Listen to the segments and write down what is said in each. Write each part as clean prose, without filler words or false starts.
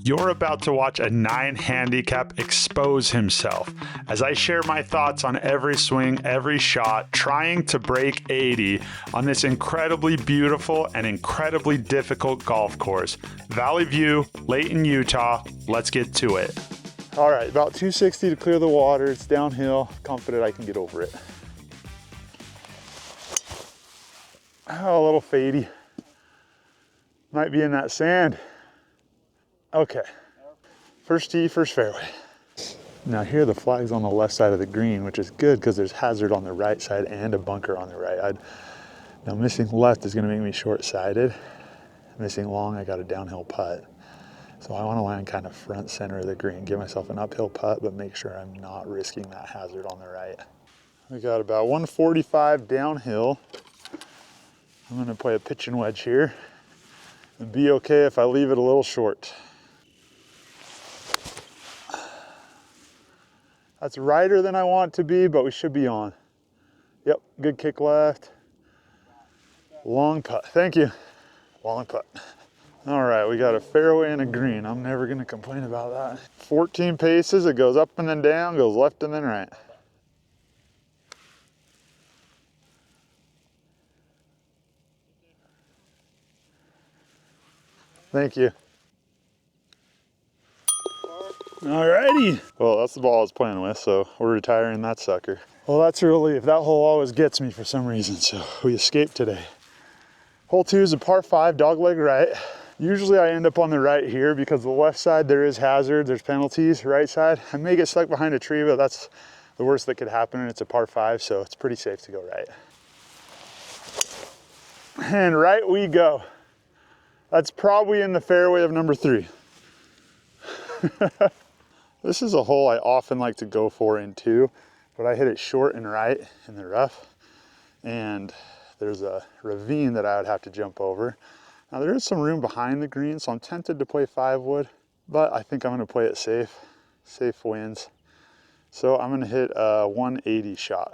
You're about to watch a 9 handicap expose himself as I share my thoughts on every swing, every shot, trying to break 80 on this incredibly beautiful and incredibly difficult golf course. Valley View, Layton, Utah. Let's get to it. All right, about 260 to clear the water. It's downhill. Confident I can get over it. Oh, a little fadey. Might be in that sand. Okay, first tee, first fairway. Now here the flag's on the left side of the green, which is good because there's hazard on the right side and a bunker on the right. Now missing left is gonna make me short-sided. Missing long, I got a downhill putt. So I wanna land kind of front center of the green, give myself an uphill putt, but make sure I'm not risking that hazard on the right. We got about 145 downhill. I'm gonna play a pitch and wedge here and be okay if I leave it a little short. That's righter than I want it to be, but we should be on. Yep, good kick left. Long putt, thank you. Long putt. All right, we got a fairway and a green. I'm never gonna complain about that. 14 paces, it goes up and then down, goes left and then right. Thank you. Alrighty. Well, that's the ball I was playing with, so we're retiring that sucker. Well, that's a relief. That hole always gets me for some reason, so we escaped today. Hole 2 is a par 5, dogleg right. Usually I end up on the right here because the left side there is hazard, there's penalties. Right side, I may get stuck behind a tree, but that's the worst that could happen, and it's a par 5, so it's pretty safe to go right. And right we go. That's probably in the fairway of number 3. This is a hole I often like to go for in 2, but I hit it short and right in the rough, and there's a ravine that I would have to jump over. Now there is some room behind the green, so I'm tempted to play 5 wood, but I think I'm gonna play it safe. Safe wins. So I'm gonna hit a 180 shot.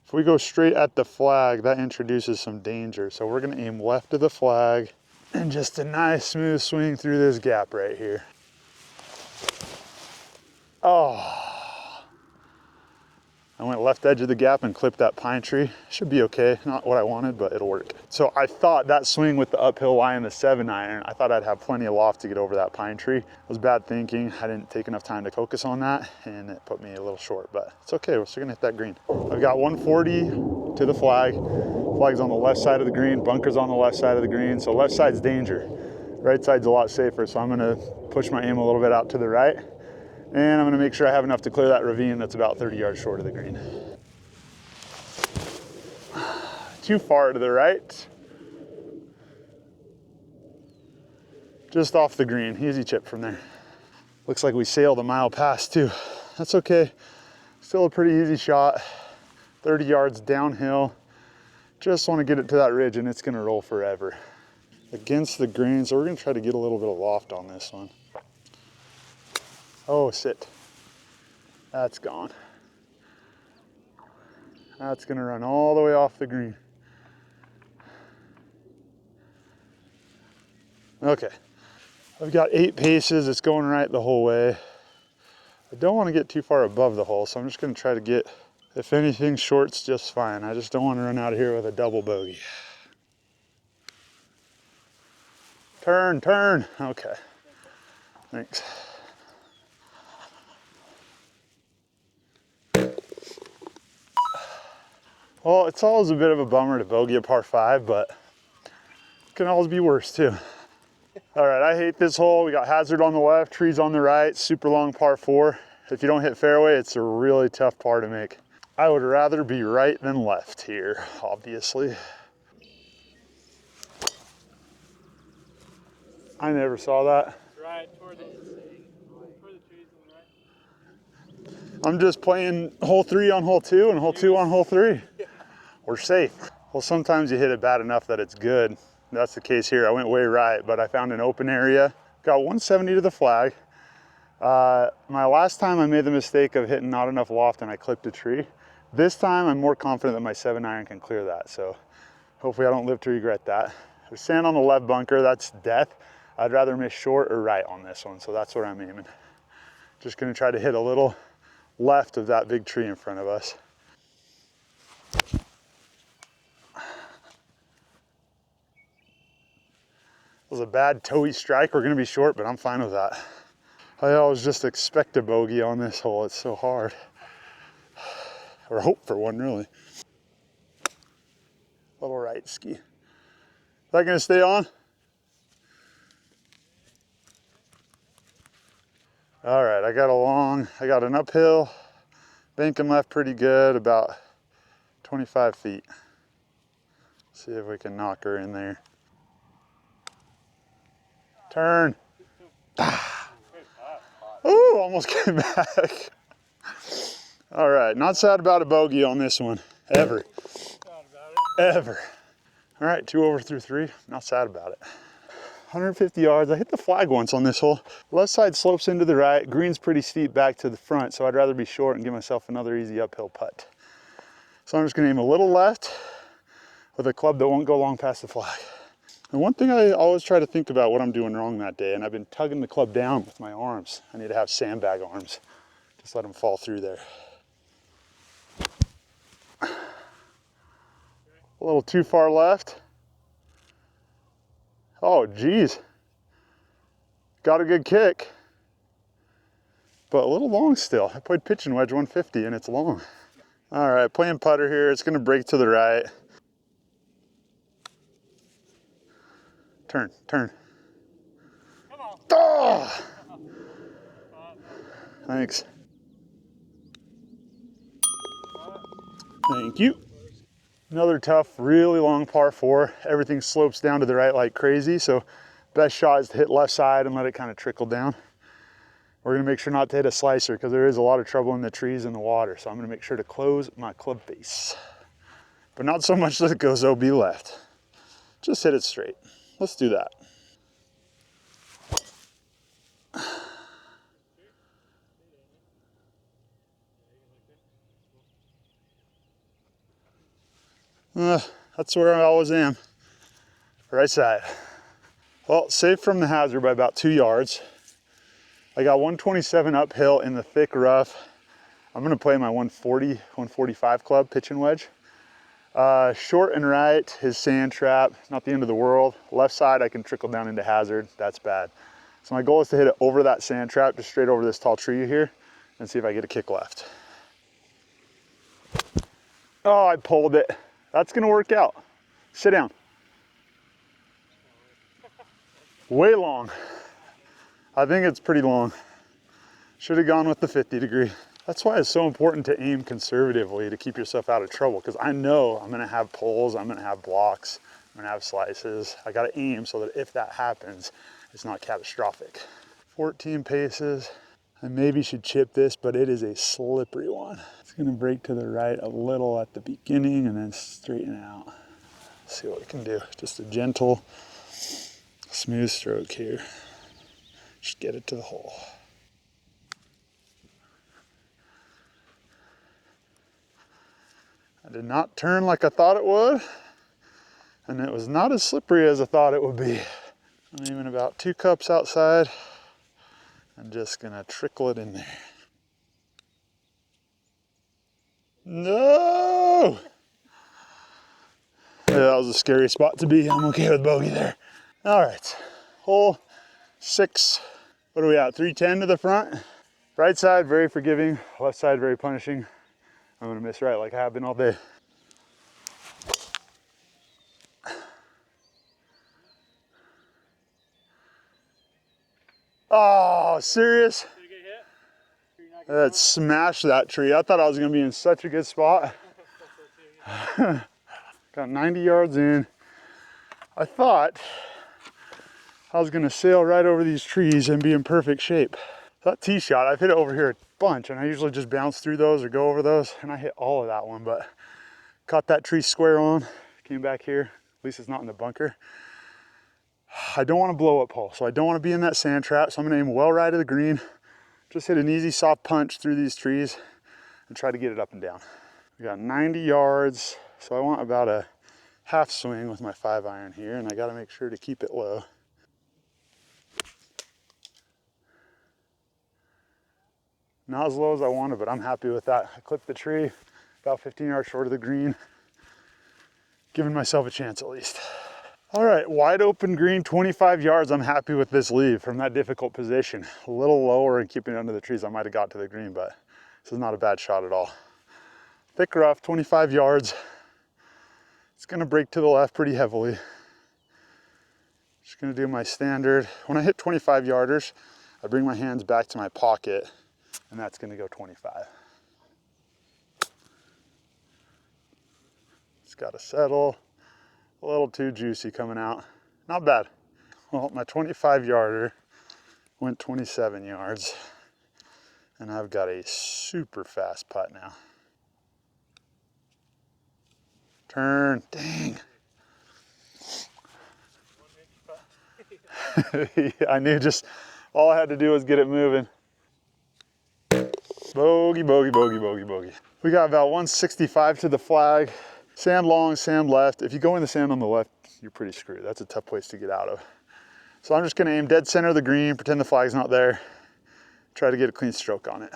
If we go straight at the flag, that introduces some danger. So we're gonna aim left of the flag and just a nice smooth swing through this gap right here. Oh, I went left edge of the gap and clipped that pine tree. Should be okay, not what I wanted, but it'll work. So I thought that swing with the uphill lie and the 7-iron, I thought I'd have plenty of loft to get over that pine tree. It was bad thinking. I didn't take enough time to focus on that, and it put me a little short, but it's okay. We're still gonna hit that green. I've got 140 to the flag. Flag's on the left side of the green, bunker's on the left side of the green, so left side's danger. Right side's a lot safer, so I'm gonna push my aim a little bit out to the right. And I'm gonna make sure I have enough to clear that ravine that's about 30 yards short of the green. Too far to the right. Just off the green, easy chip from there. Looks like we sailed a mile past too. That's okay, still a pretty easy shot. 30 yards downhill. Just wanna get it to that ridge and it's gonna roll forever. Against the green, so we're gonna try to get a little bit of loft on this one. Oh, sit. That's gone. That's gonna run all the way off the green. Okay, I've got 8 paces. It's going right the whole way. I don't want to get too far above the hole, so I'm just gonna try to get, if anything, short's just fine. I just don't want to run out of here with a double bogey. Turn, turn. Okay, thanks. Well, it's always a bit of a bummer to bogey a par 5, but it can always be worse too. All right, I hate this hole. We got hazard on the left, trees on the right, super long par 4. If you don't hit fairway, it's a really tough par to make. I would rather be right than left here, obviously. I never saw that. Right toward the trees on the right. I'm just playing hole 3 on hole 2 and hole 2 on hole 3. We're safe. Well, sometimes you hit it bad enough that it's good. That's the case here. I went way right, but I found an open area. Got 170 to the flag. My last time I made the mistake of hitting not enough loft and I clipped a tree. This time I'm more confident that my 7-iron can clear that. So hopefully I don't live to regret that. There's sand on the left bunker, that's death. I'd rather miss short or right on this one, so that's where I'm aiming. Just gonna try to hit a little left of that big tree in front of us. It was a bad toey strike. We're gonna be short, but I'm fine with that. I always just expect a bogey on this hole. It's so hard. Or hope for one, really. Little right ski. Is that gonna stay on? All right, I got an uphill, banking left pretty good, about 25 feet. See if we can knock her in there. Turn. Ooh, almost came back. All right, not sad about a bogey on this one, ever. Ever. All right, 2 over through 3, not sad about it. 150 yards, I hit the flag once on this hole. Left side slopes into the right, green's pretty steep back to the front, so I'd rather be short and give myself another easy uphill putt. So I'm just gonna aim a little left with a club that won't go long past the flag. And one thing I always try to think about what I'm doing wrong that day, and I've been tugging the club down with my arms. I need to have sandbag arms. Just let them fall through there. A little too far left. Oh, geez. Got a good kick, but a little long still. I played pitching wedge 150 and it's long. All right, playing putter here. It's gonna break to the right. Turn, turn. Come on. Oh! Thanks. Thank you. Another tough, really long par 4. Everything slopes down to the right like crazy, so best shot is to hit left side and let it kind of trickle down. We're gonna make sure not to hit a slicer because there is a lot of trouble in the trees and the water, so I'm gonna make sure to close my club face. But not so much that it goes OB left. Just hit it straight. Let's do that. That's where I always am. Right side. Well, safe from the hazard by about 2 yards. I got 127 uphill in the thick rough. I'm gonna play my 140, 145 club pitching wedge. Short and right is sand trap, not the end of the world. Left side I can trickle down into hazard, that's bad. So my goal is to hit it over that sand trap, just straight over this tall tree here, and see if I get a kick left. Oh, I pulled it. That's gonna work out. Sit down. Way long. I think it's pretty long. Should have gone with the 50 degree. That's why it's so important to aim conservatively to keep yourself out of trouble, because I know I'm gonna have pulls, I'm gonna have blocks, I'm gonna have slices. I gotta aim so that if that happens, it's not catastrophic. 14 paces. I maybe should chip this, but it is a slippery one. It's gonna break to the right a little at the beginning and then straighten out. Let's see what we can do. Just a gentle, smooth stroke here. Just get it to the hole. I did not turn like I thought it would, and it was not as slippery as I thought it would be. I'm aiming about 2 cups outside. I'm just gonna trickle it in there. No! Yeah, that was a scary spot to be. I'm okay with bogey there. All right, hole 6. What are we at, 310 to the front? Right side, very forgiving. Left side, very punishing. I'm gonna miss right like I have been all day. Oh, serious? Did you get hit? You're not That smashed that tree. I thought I was gonna be in such a good spot. Got 90 yards in. I thought I was gonna sail right over these trees and be in perfect shape. That tee shot, I've hit it over here a bunch, and I usually just bounce through those or go over those, and I hit all of that one, but caught that tree square on, came back here. At least it's not in the bunker. I don't want to blow up hole, so I don't want to be in that sand trap, so I'm gonna aim well right of the green. Just hit an easy soft punch through these trees and try to get it up and down. We got 90 yards, so I want about a half swing with my 5-iron here, and I gotta make sure to keep it low. Not as low as I wanted, but I'm happy with that. I clipped the tree about 15 yards short of the green, giving myself a chance at least. All right, wide open green, 25 yards. I'm happy with this leave from that difficult position. A little lower and keeping it under the trees, I might have got to the green, but this is not a bad shot at all. Thick rough, 25 yards. It's gonna break to the left pretty heavily. Just gonna do my standard. When I hit 25 yarders, I bring my hands back to my pocket, and that's gonna go 25. It's gotta settle. A little too juicy coming out. Not bad. Well, my 25 yarder went 27 yards, and I've got a super fast putt now. Turn, dang. I knew just, all I had to do was get it moving. Bogey, bogey, bogey, bogey, bogey. We got about 165 to the flag. Sand long, sand left. If you go in the sand on the left, you're pretty screwed. That's a tough place to get out of. So I'm just gonna aim dead center of the green, pretend the flag's not there. Try to get a clean stroke on it.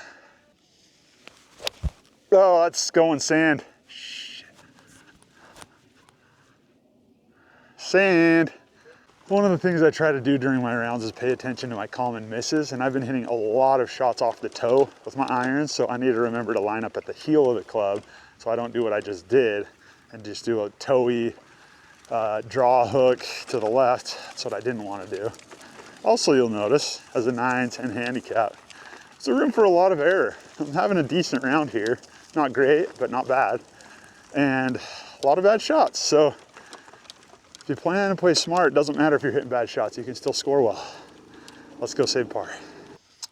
Oh, that's going sand. Shit. Sand. One of the things I try to do during my rounds is pay attention to my common misses, and I've been hitting a lot of shots off the toe with my irons, so I need to remember to line up at the heel of the club so I don't do what I just did and just do a toe-y draw hook to the left. That's what I didn't want to do. Also, you'll notice, as a 9-10 handicap, there's a room for a lot of error. I'm having a decent round here. Not great, but not bad. And a lot of bad shots. So if you plan to play smart, it doesn't matter if you're hitting bad shots, you can still score well. Let's go save par.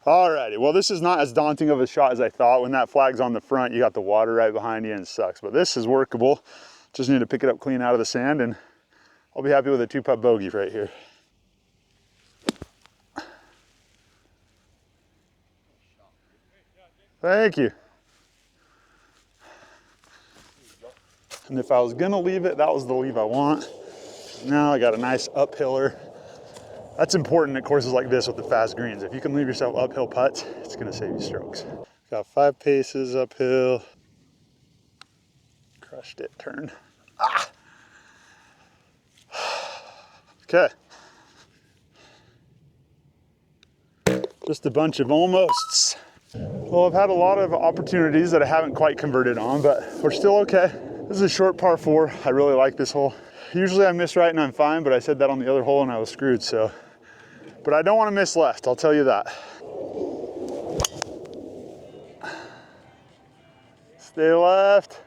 Alrighty, well, this is not as daunting of a shot as I thought. When that flag's on the front, you got the water right behind you and it sucks, but this is workable. Just need to pick it up clean out of the sand and I'll be happy with a 2-putt bogey right here. Thank you. And if I was gonna leave it, that was the leave I want. Now I got a nice uphiller. That's important at courses like this with the fast greens. If you can leave yourself uphill putts, it's gonna save you strokes. Got 5 paces uphill. Crushed it, turn. Ah! Okay. Just a bunch of almosts. Well, I've had a lot of opportunities that I haven't quite converted on, but we're still okay. This is a short par 4. I really like this hole. Usually I miss right and I'm fine, but I said that on the other hole and I was screwed, so. But I don't want to miss left, I'll tell you that. Stay left.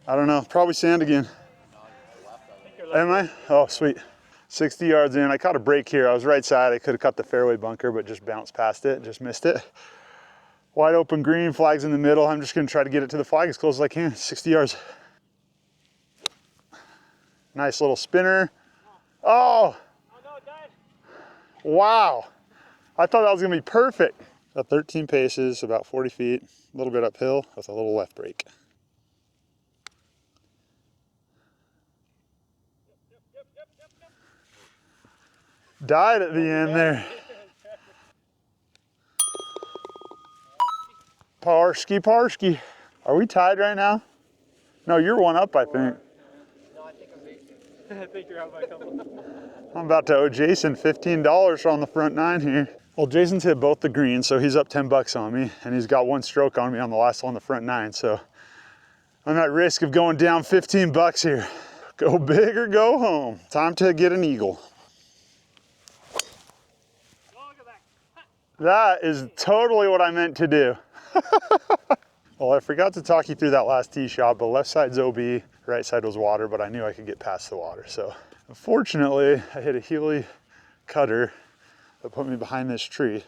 I don't know, probably sand again. Am I? Oh, sweet. 60 yards in, I caught a break here. I was right side, I could have cut the fairway bunker, but just bounced past it, just missed it. Wide open green, flag's in the middle. I'm just gonna try to get it to the flag as close as I can, 60 yards. Nice little spinner. Oh! Oh no, it died. Wow. I thought that was gonna be perfect. About 13 paces, about 40 feet, a little bit uphill with a little left break. Died at the end there. Parski, Parski. Are we tied right now? No, you're one up, I think. No, I think I'm Jason. I think you're out by a couple. I'm about to owe Jason $15 on the front 9 here. Well, Jason's hit both the greens, so he's up 10 bucks on me, and he's got 1 stroke on me on the last one on the front 9, so I'm at risk of going down 15 bucks here. Go big or go home. Time to get an eagle. That is totally what I meant to do. Well, I forgot to talk you through that last tee shot, but left side's OB, right side was water, but I knew I could get past the water. So unfortunately, I hit a Healy cutter that put me behind this tree.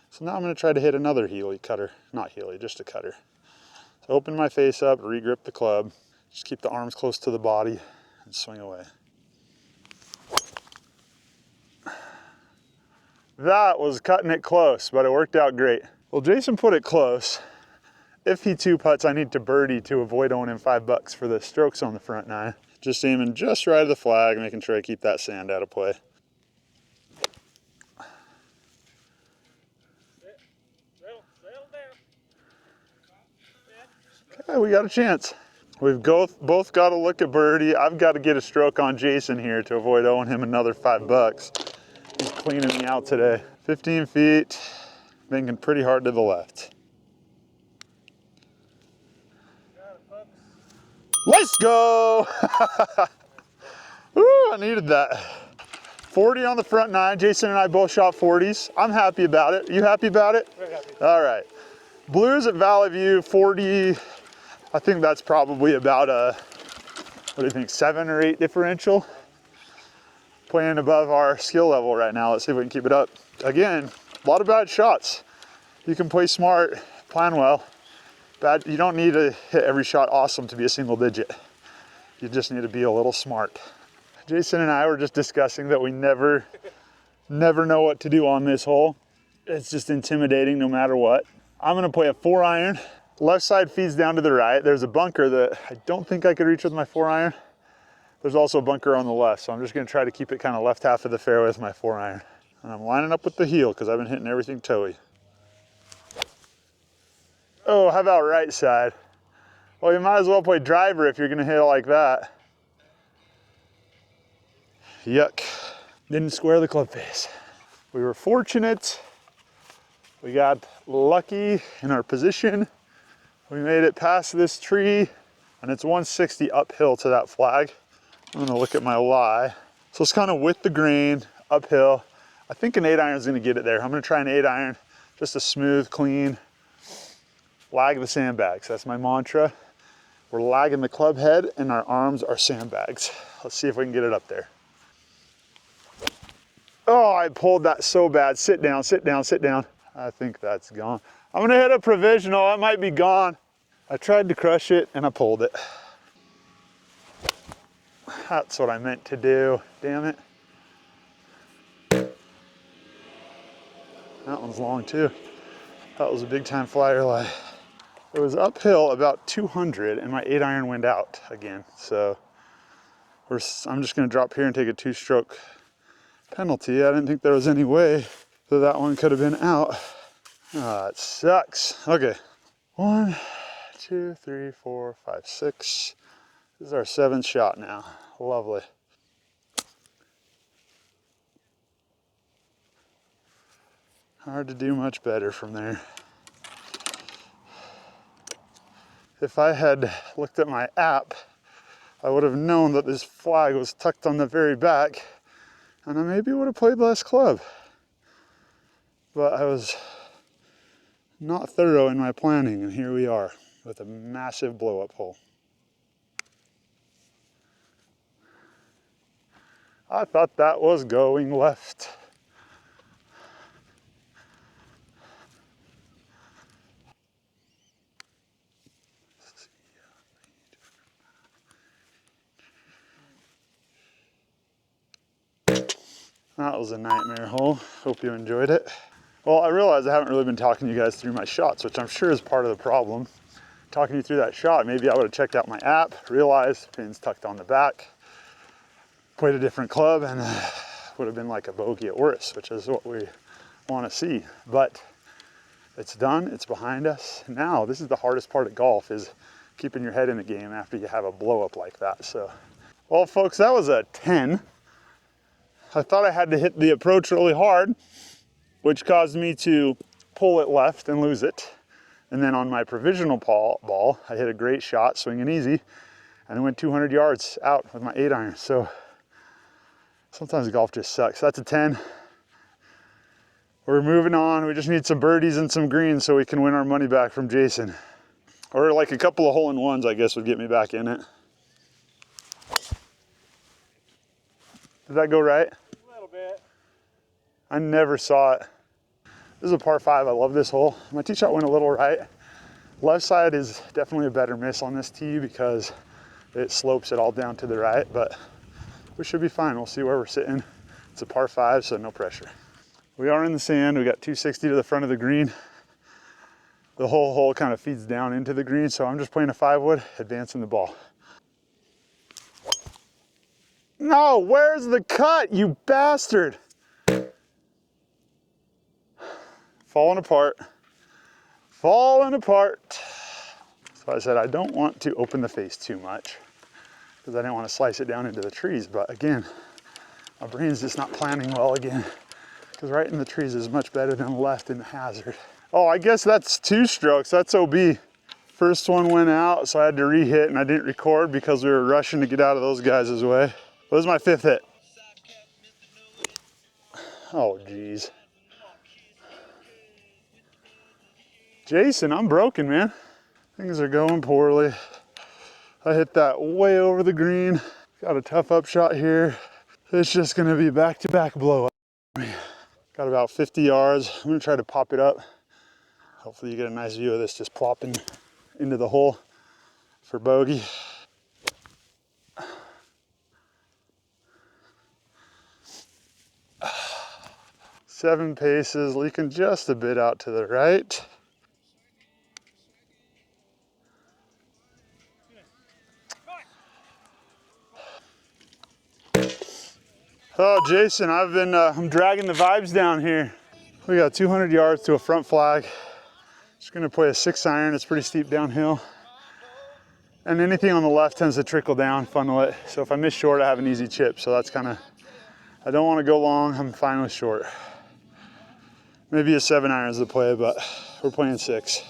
So now I'm gonna try to hit another Healy cutter, not Healy, just a cutter. So open my face up, re-grip the club, just keep the arms close to the body and swing away. That was cutting it close, but it worked out great. Well, Jason put it close. If he 2-putts, I need to birdie to avoid owing him 5 bucks for the strokes on the front 9. Just aiming just right of the flag, making sure I keep that sand out of play. Okay, we got a chance. We've both got to look at birdie. I've got to get a stroke on Jason here to avoid owing him another $5. He's cleaning me out today. 15 feet, banking pretty hard to the left. Let's go! Woo, I needed that. 40 on the front nine. Jason and I both shot 40s. I'm happy about it. You happy about it? Very happy. All right. Blues at Valley View, 40. I think that's probably about a, what do you think, 7 or 8 differential? Playing above our skill level right now. Let's see if we can keep it up. Again, a lot of bad shots. You can play smart, plan well. You don't need to hit every shot awesome to be a single digit. You just need to be a little smart. Jason and I were just discussing that we never know what to do on this hole. It's just intimidating no matter what. I'm gonna play a 4-iron. Left side feeds down to the right. There's a bunker that I don't think I could reach with my 4-iron. There's also a bunker on the left, so I'm just gonna try to keep it kind of left half of the fairway with my 4-iron. And I'm lining up with the heel because I've been hitting everything toey. Oh, how about right side? Well, you might as well play driver if you're gonna hit it like that. Yuck, didn't square the club face. We were fortunate. We got lucky in our position. We made it past this tree and it's 160 uphill to that flag. I'm gonna look at my lie. So it's kind of with the grain, uphill. I think an 8-iron is gonna get it there. I'm gonna try an 8-iron, just a smooth, clean, lag the sandbags. That's my mantra. We're lagging the club head and our arms are sandbags. Let's see if we can get it up there. Oh, I pulled that so bad. Sit down, sit down, sit down. I think that's gone. I'm gonna hit a provisional. It might be gone. I tried to crush it and I pulled it. That's what I meant to do. Damn it. That one's long too. That was a big time flyer lie. It was uphill about 200 and my 8-iron went out again. So I'm just gonna drop here and take a 2-stroke penalty. I didn't think there was any way that one could have been out. Ah, it sucks. Okay, 1, 2, 3, 4, 5, 6. This is our 7th shot now. Lovely. Hard to do much better from there. If I had looked at my app, I would have known that this flag was tucked on the very back and I maybe would have played less club. But I was not thorough in my planning, and here we are with a massive blow-up hole. I thought that was going left. That was a nightmare hole. Hope you enjoyed it. Well, I realize I haven't really been talking to you guys through my shots, which I'm sure is part of the problem. Talking you through that shot, maybe I would have checked out my app, realized pin's tucked on the back, played a different club, and would have been like a bogey at worst, which is what we want to see. But it's done, it's behind us. Now, this is the hardest part of golf, is keeping your head in the game after you have a blow up like that. So, well, folks, that was a 10. I thought I had to hit the approach really hard, which caused me to pull it left and lose it. And then on my provisional ball, I hit a great shot, swinging easy, and I went 200 yards out with my 8-iron. So sometimes golf just sucks. That's a 10. We're moving on. We just need some birdies and some greens so we can win our money back from Jason. Or like a couple of hole-in-ones, I guess, would get me back in it. Did that go right? A little bit. I never saw it. This is a par 5. I love this hole. My tee shot went a little right. Left side is definitely a better miss on this tee because it slopes it all down to the right, but we should be fine. We'll see where we're sitting. It's a par 5, so no pressure. We are in the sand. We got 260 to the front of the green. The whole hole kind of feeds down into the green, so I'm just playing a 5-wood, advancing the ball. No, where's the cut, you bastard? Falling apart. Falling apart. So I said, I don't want to open the face too much because I didn't want to slice it down into the trees. But again, my brain's just not planning well again because right in the trees is much better than left in the hazard. Oh, I guess that's 2 strokes. That's OB. First one went out, so I had to re-hit and I didn't record because we were rushing to get out of those guys' way. What was my 5th hit? Oh, geez. Jason, I'm broken, man. Things are going poorly. I hit that way over the green. Got a tough upshot here. It's just gonna be back-to-back blow up. Got about 50 yards. I'm gonna try to pop it up. Hopefully you get a nice view of this just plopping into the hole for bogey. Seven paces, leaking just a bit out to the right. Oh, Jason, I'm dragging the vibes down here. We got 200 yards to a front flag. Just gonna play a 6-iron. It's pretty steep downhill. And anything on the left tends to trickle down, funnel it. So if I miss short, I have an easy chip. So that's kind of, I don't want to go long. I'm fine with short. Maybe a 7-iron is the play, but we're playing 6.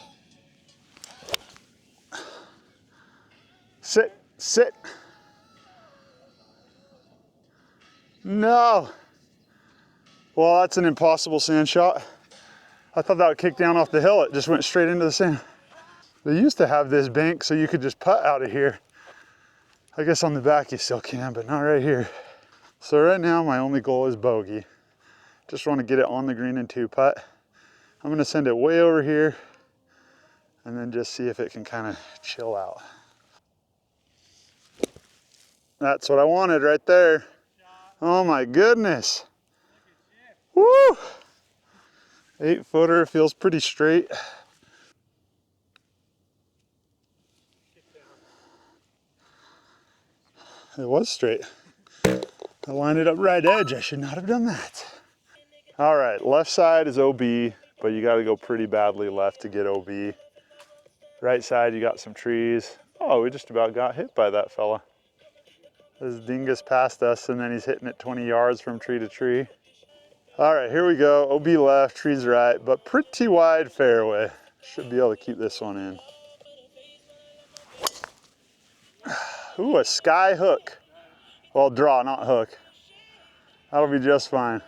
Sit, sit. No. Well, that's an impossible sand shot. I thought that would kick down off the hill. It just went straight into the sand. They used to have this bank so you could just putt out of here. I guess on the back you still can, but not right here. So right now my only goal is bogey. Just want to get it on the green and 2-putt. I'm gonna send it way over here and then just see if it can kind of chill out. That's what I wanted right there. Oh my goodness. Woo! 8-footer, feels pretty straight. It was straight. I lined it up right edge. I should not have done that. All right, left side is OB, but you got to go pretty badly left to get OB. Right side, you got some trees. Oh, we just about got hit by that fella. This dingus passed us, and then he's hitting it 20 yards from tree to tree. All right, here we go. OB left, trees right, but pretty wide fairway. Should be able to keep this one in. Ooh, a sky hook. Well, draw, not hook. That'll be just fine.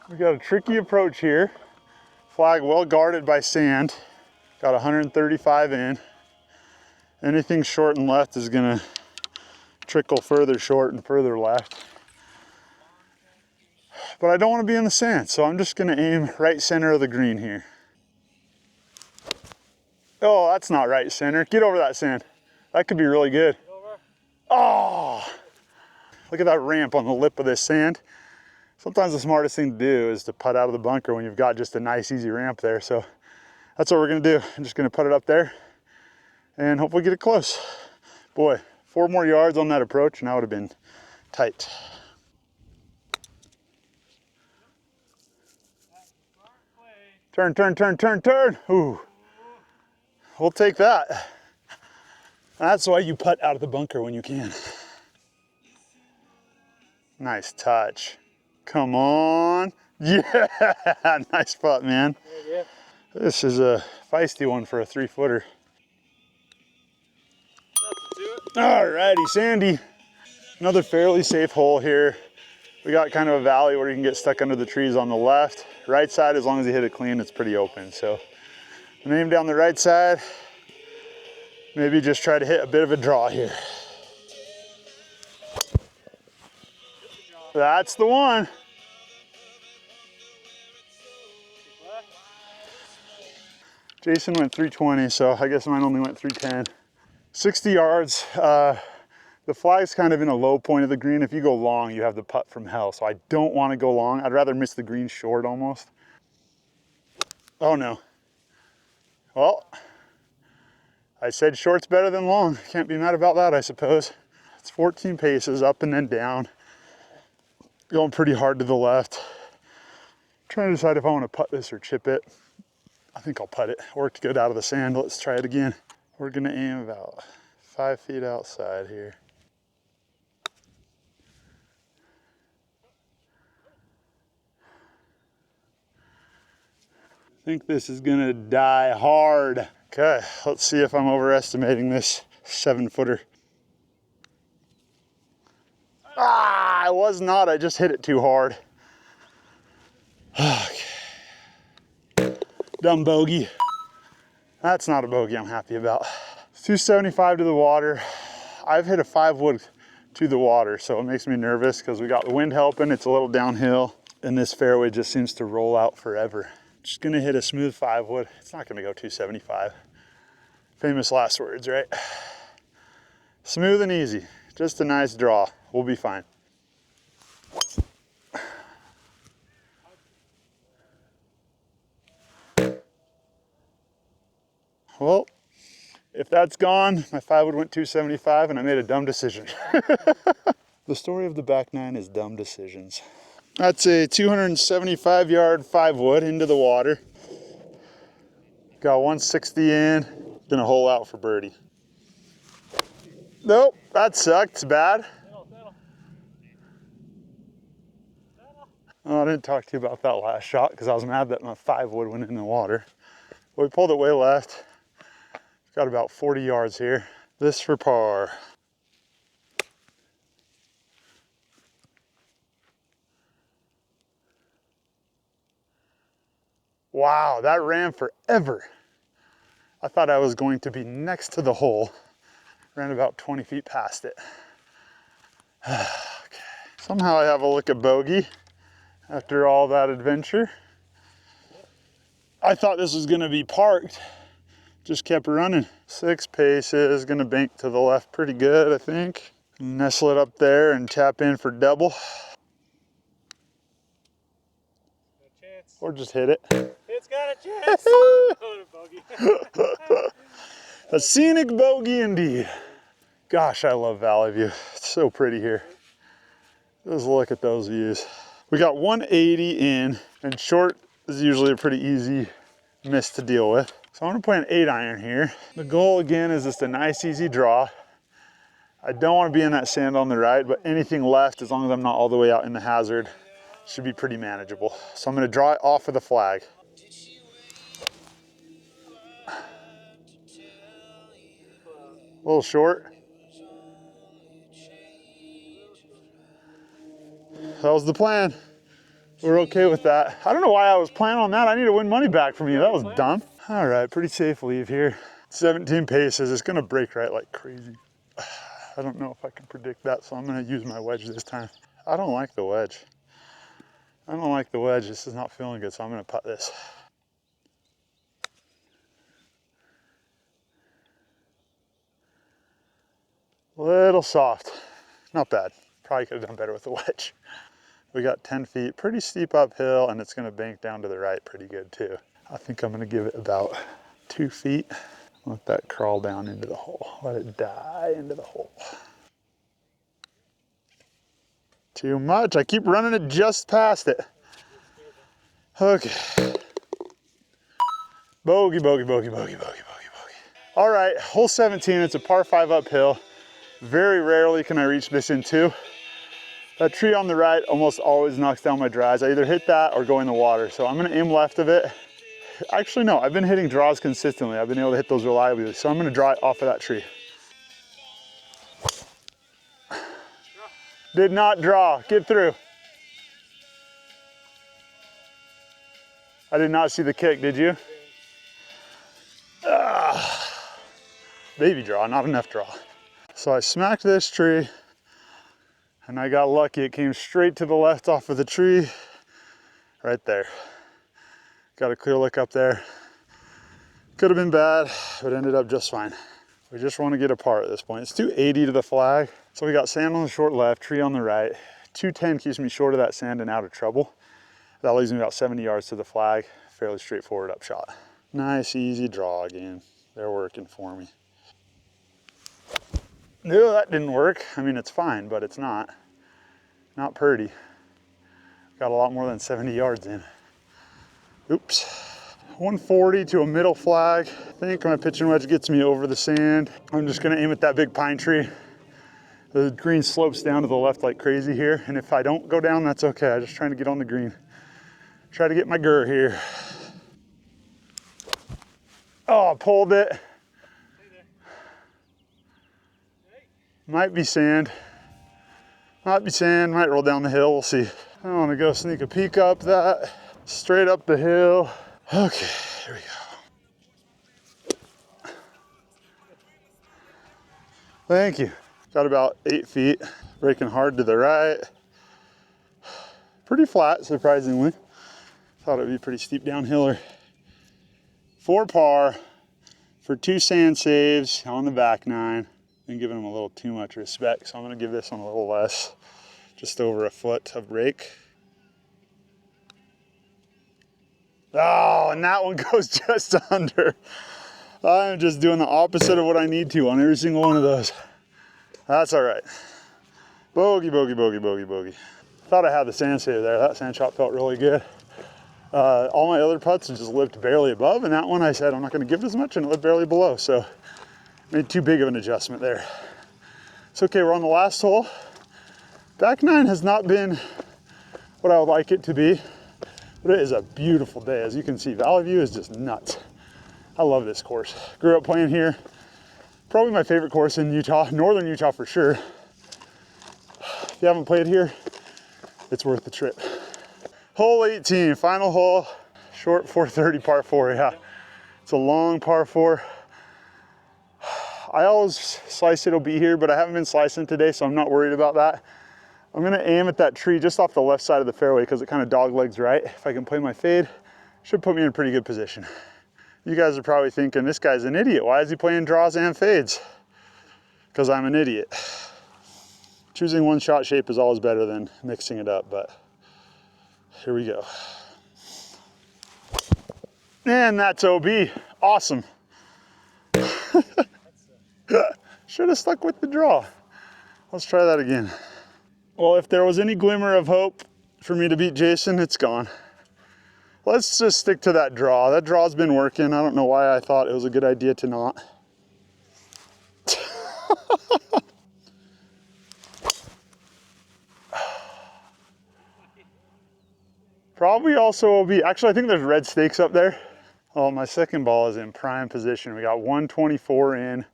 We got a tricky approach here. Flag well guarded by sand. Got 135 in. Anything short and left is gonna trickle further short and further left. But I don't want to be in the sand, so I'm just gonna aim right center of the green here. Oh, that's not right center. Get over that sand. That could be really good. Oh, look at that ramp on the lip of this sand. Sometimes the smartest thing to do is to putt out of the bunker when you've got just a nice easy ramp there. So that's what we're gonna do. I'm just gonna put it up there and hopefully get it close. Boy, 4 more yards on that approach and I would have been tight. Turn, turn, turn, turn, turn. Ooh, we'll take that. That's why you putt out of the bunker when you can. Nice touch. Come on. Yeah, nice putt, man. Yeah. This is a feisty one for a 3-footer. All righty, Sandy. Another fairly safe hole here. We got kind of a valley where you can get stuck under the trees on the left. Right side, as long as you hit it clean, it's pretty open. So I'm gonna aim down the right side. Maybe just try to hit a bit of a draw here. That's the one. Jason went 320, so I guess mine only went 310. 60 yards. The flag's kind of in a low point of the green. If you go long, you have the putt from hell. So I don't want to go long. I'd rather miss the green short almost. Oh no. Well, I said short's better than long. Can't be mad about that, I suppose. It's 14 paces up and then down. Going pretty hard to the left. Trying to decide if I want to putt this or chip it. I think I'll putt it. Worked good out of the sand. Let's try it again. We're gonna aim about 5 feet outside here. I think this is gonna die hard. Okay, let's see if I'm overestimating this 7-footer. Ah, I was not, I just hit it too hard. Okay. Dumb bogey. That's not a bogey I'm happy about. It's 275 to the water. I've hit a 5-wood to the water, so it makes me nervous because we got the wind helping, it's a little downhill, and this fairway just seems to roll out forever. Just gonna hit a smooth 5-wood. It's not gonna go 275. Famous last words, right? Smooth and easy, just a nice draw. We'll be fine. Well, if that's gone, my 5-wood went 275 and I made a dumb decision. The story of the back nine is dumb decisions. That's a 275-yard 5-wood into the water. Got 160 in, gonna hole out for birdie. Nope, that sucked, it's bad. Oh, I didn't talk to you about that last shot because I was mad that my 5-wood went in the water. But we pulled it way left. Got about 40 yards here. This for par. Wow, that ran forever. I thought I was going to be next to the hole. Ran about 20 feet past it. Okay. Somehow I have a look at bogey after all that adventure. I thought this was gonna be parked. Just kept running. 6 paces, gonna bank to the left pretty good, I think. Nestle it up there and tap in for double. No chance. Or just hit it. It's got a chance. Oh, a bogey. A scenic bogey indeed. Gosh, I love Valley View. It's so pretty here. Just look at those views. We got 180 in, and short is usually a pretty easy miss to deal with. So I'm gonna play an 8-iron here. The goal again is just a nice easy draw. I don't wanna be in that sand on the right, but anything left, as long as I'm not all the way out in the hazard, should be pretty manageable. So I'm gonna draw it off of the flag. A little short. That was the plan. We're okay with that. I don't know why I was planning on that. I need to win money back from you. That was dumb. All right, pretty safe leave here. 17 paces. It's gonna break right like crazy. I don't know if I can predict that, so I'm gonna use my wedge this time. I don't like the wedge. I don't like the wedge. This is not feeling good, so I'm gonna putt this. Little soft. Not bad. Probably could have done better with the wedge. We got 10 feet, pretty steep uphill, and it's gonna bank down to the right pretty good too. I think I'm gonna give it about 2 feet. Let that crawl down into the hole. Let it die into the hole. Too much, I keep running it just past it. Okay. Bogey, bogey, bogey, bogey, bogey, bogey, bogey. All right, hole 17, it's a par 5 uphill. Very rarely can I reach this in 2. That tree on the right almost always knocks down my drives. I either hit that or go in the water. So I'm gonna aim left of it. Actually, no, I've been hitting draws consistently. I've been able to hit those reliably. So I'm gonna draw it off of that tree. Did not draw, get through. I did not see the kick, did you? Baby draw, not enough draw. So I smacked this tree and I got lucky. It came straight to the left off of the tree, right there. Got a clear look up there. Could have been bad, but ended up just fine. We just want to get a par at this point. It's 280 to the flag. So we got sand on the short left, tree on the right. 210 keeps me short of that sand and out of trouble. That leaves me about 70 yards to the flag. Fairly straightforward upshot. Nice, easy draw again. They're working for me. No, that didn't work. I mean, it's fine, but it's not pretty. Got a lot more than 70 yards in. Oops. 140 to a middle flag. I think my pitching wedge gets me over the sand. I'm just gonna aim at that big pine tree. The green slopes down to the left like crazy here, and if I don't go down, that's okay. I'm just trying to get on the green. Try to get my gur here. Oh, I pulled it. Might be sand. Might be sand, might roll down the hill, we'll see. I want to go sneak a peek up that, straight up the hill. Okay, here we go. Thank you. Got about 8 feet, breaking hard to the right. Pretty flat, surprisingly. Thought it'd be pretty steep downhiller. 4 par for 2 sand saves on the back 9. Been giving them a little too much respect, so I'm gonna give this one a little less. Just over a foot of break. Oh, and that one goes just under. I'm just doing the opposite of what I need to on every single one of those. That's all right. Bogey, bogey, bogey, bogey, bogey. Thought I had the sand save there. That sand shot felt really good. All my other putts just lived barely above, and that one I said I'm not gonna give it as much, and it lived barely below, so made too big of an adjustment there. It's okay, we're on the last hole. Back 9 has not been what I would like it to be, but it is a beautiful day. As you can see, Valley View is just nuts. I love this course. Grew up playing here. Probably my favorite course in Utah, northern Utah for sure. If you haven't played here, it's worth the trip. Hole 18, final hole, short 430 par 4, yeah. It's a long par 4. I always slice it'll be here, but I haven't been slicing today, so I'm not worried about that. I'm gonna aim at that tree just off the left side of the fairway because it kind of dog legs right. If I can play my fade, should put me in a pretty good position. You guys are probably thinking, this guy's an idiot. Why is he playing draws and fades? Because I'm an idiot. Choosing one shot shape is always better than mixing it up, but here we go. And that's OB, awesome. Should have stuck with the draw. Let's try that again. Well, if there was any glimmer of hope for me to beat Jason, it's gone. Let's just stick to that draw. That draw's been working. I don't know why I thought it was a good idea to not. Probably also will be, actually I think there's red stakes up there. Oh, my second ball is in prime position. We got 124 in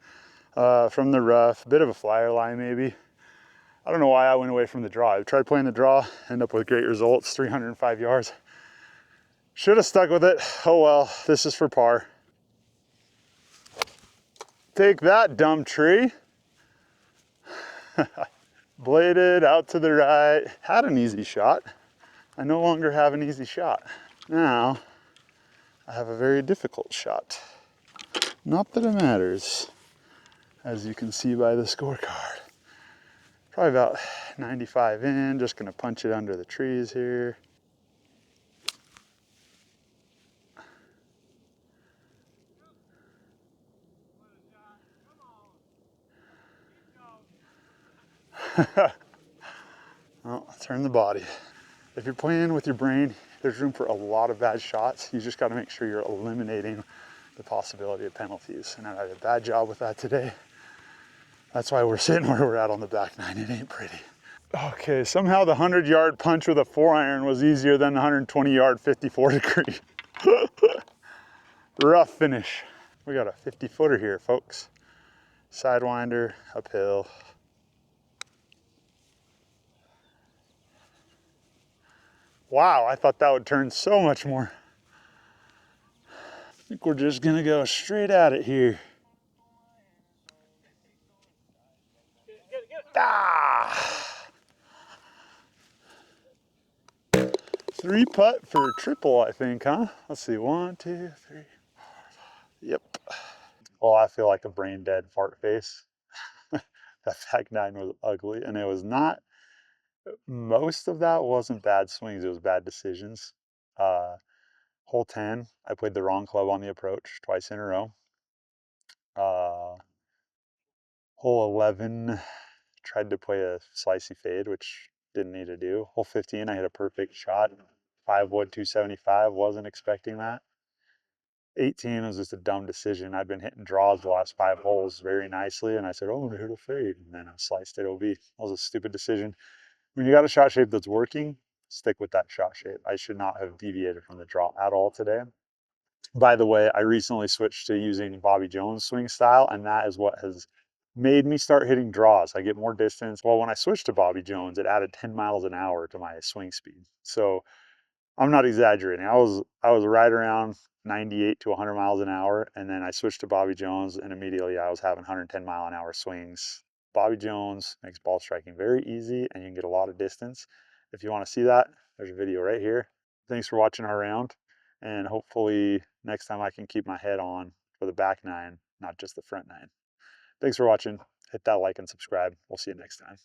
from the rough, a bit of a flyer lie maybe. I don't know why I went away from the draw. I tried playing the draw, ended up with great results, 305 yards. Should have stuck with it. Oh well, this is for par. Take that, dumb tree. Bladed out to the right. Had an easy shot. I no longer have an easy shot. Now, I have a very difficult shot. Not that it matters, as you can see by the scorecard. Probably about 95 in, just gonna punch it under the trees here. Well, turn the body. If you're playing with your brain, there's room for a lot of bad shots. You just gotta make sure you're eliminating the possibility of penalties. And I did a bad job with that today. That's why we're sitting where we're at on the back 9. It ain't pretty. Okay, somehow the 100-yard punch with a 4-iron was easier than the 120-yard 54-degree. Rough finish. We got a 50-footer here, folks. Sidewinder, uphill. Wow, I thought that would turn so much more. I think we're just gonna go straight at it here. Ah! 3 putt for a triple, I think, huh? Let's see, 1, 2, 3, 4, 5. Yep. Well, I feel like a brain dead fart face. That back 9 was ugly, and it was not, most of that wasn't bad swings, it was bad decisions. Hole 10, I played the wrong club on the approach twice in a row. Hole 11, tried to play a slicey fade, which didn't need to do. Hole 15, I hit a perfect shot. 5 wood, 275, wasn't expecting that. 18 was just a dumb decision. I'd been hitting draws the last 5 holes very nicely, and I said, oh, I'm gonna hit a fade, and then I sliced it OB. That was a stupid decision. When you got a shot shape that's working, stick with that shot shape. I should not have deviated from the draw at all today. By the way, I recently switched to using Bobby Jones swing style, and that is what has made me start hitting draws. I get more distance. Well, when I switched to Bobby Jones, it added 10 miles an hour to my swing speed. So I'm not exaggerating. I was right around 98 to 100 miles an hour, and then I switched to Bobby Jones, and immediately I was having 110-mile-an-hour swings. Bobby Jones makes ball striking very easy, and you can get a lot of distance. If you want to see that, there's a video right here. Thanks for watching our round, and hopefully next time I can keep my head on for the back nine, not just the front nine. Thanks for watching. Hit that like and subscribe. We'll see you next time.